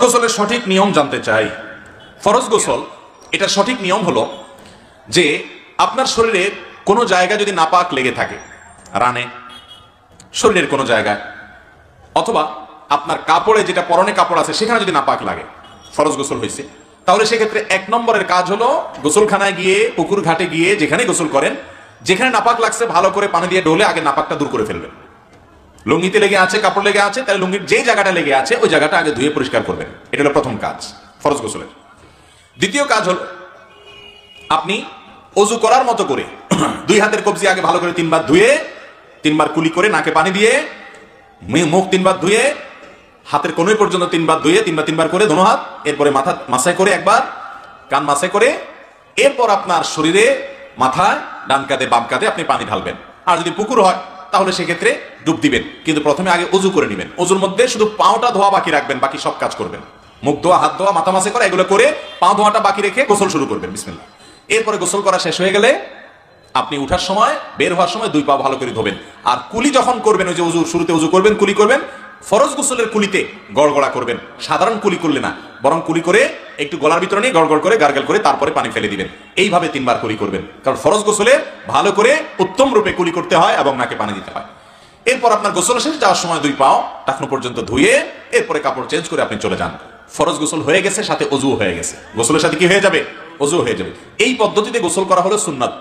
গোসলের সঠিক নিয়ম জানতে চাই। ফরজ গোসল এটা সঠিক নিয়ম হলো যে আপনার শরীরের কোনো জায়গা যদি নাপাক লেগে থাকে, রানে, শরীরের কোনো জায়গায়, অথবা আপনার কাপড়ে, যেটা পরনে কাপড় আছে সেখানে যদি নাপাক লাগে, ফরজ গোসল হয়েছে, তাহলে সেক্ষেত্রে 1 নম্বরের কাজ হলো গোসলখানায় গিয়ে, পুকুর ঘাটে গিয়ে, যেখানে গোসল করেন, যেখানে নাপাক লাগছে ভালো করে পানি দিয়ে ঢোলে আগে নাপাকটা দূর করে ফেলবেন। লুঙ্গিতে লেগে আছে, কাপড় লেগে আছে, তাহলে লুঙ্গির যে জায়গাটা লেগে আছে ওই জায়গাটা আগে ধুয়ে পরিষ্কার করবেন। এটা হলো প্রথম কাজ ফরজ গোসলের। দ্বিতীয় কাজ হলো আপনি অজু করার মতো করে 2 হাতের কবজি আগে ভালো করে 3 বার ধুয়ে, 3 বার কুলি করে, নাকে পানি দিয়ে, মুখ 3 বার ধুয়ে, হাতের কোনোই পর্যন্ত 3 বার ধুয়ে, 3 বার করে দোনো হাত, এরপরে মাথা মাসাই করে একবার, কান মাসাই করে, এরপর আপনার শরীরে, মাথায়, ডান কাঁধে বাম কাঁধে আপনি পানি ঢালবেন। আর যদি পুকুর হয় তাহলে সেক্ষেত্রে ডুব দিবেন, কিন্তু প্রথমে আগে অজু করে নেবেন। অজুর মধ্যে শুধু পাওটা ধোয়া বাকি রাখবেন, বাকি সব কাজ করবেন। মুখ ধোয়া, হাত ধোয়া, মাথা মাসে করা, এগুলো করে পা ধোয়াটা বাকি রেখে গোসল শুরু করবেন। বিসমিল্লাহ। এরপরে গোসল করা শেষ হয়ে গেলে আপনি উঠার সময়, বের হওয়ার সময় 2 পা ভালো করে ধোবেন। আর কুলি যখন করবেন, ওই যে অজুর শুরুতে অজু করবেন, কুলি করবেন, ফরজ গোসলের কুলিতে গড়গড়া করবেন। সাধারণ কুলি করলে না, বরং কুলি করে একটু গলার ভিতরে নিয়ে গড়গড় করে গার্গেল করে তারপরে পানি ফেলে দিবেন। এইভাবে 3 বার কুলি করবেন, কারণ ফরজ গোসলে ভালো করে উত্তম রূপে কুলি করতে হয় এবং নাকে পানি দিতে হয়। এরপর আপনার গোসল শেষ, যাওয়ার সময় 2 পাও টাকনো পর্যন্ত ধুয়ে এরপরে কাপড় চেঞ্জ করে আপনি চলে যান। ফরজ গোসল হয়ে গেছে, সাথে অজু হয়ে গেছে। গোসলের সাথে কি হয়ে যাবে? অজু হয়ে যাবে। এই পদ্ধতিতে গোসল করা হলো সুন্নাত।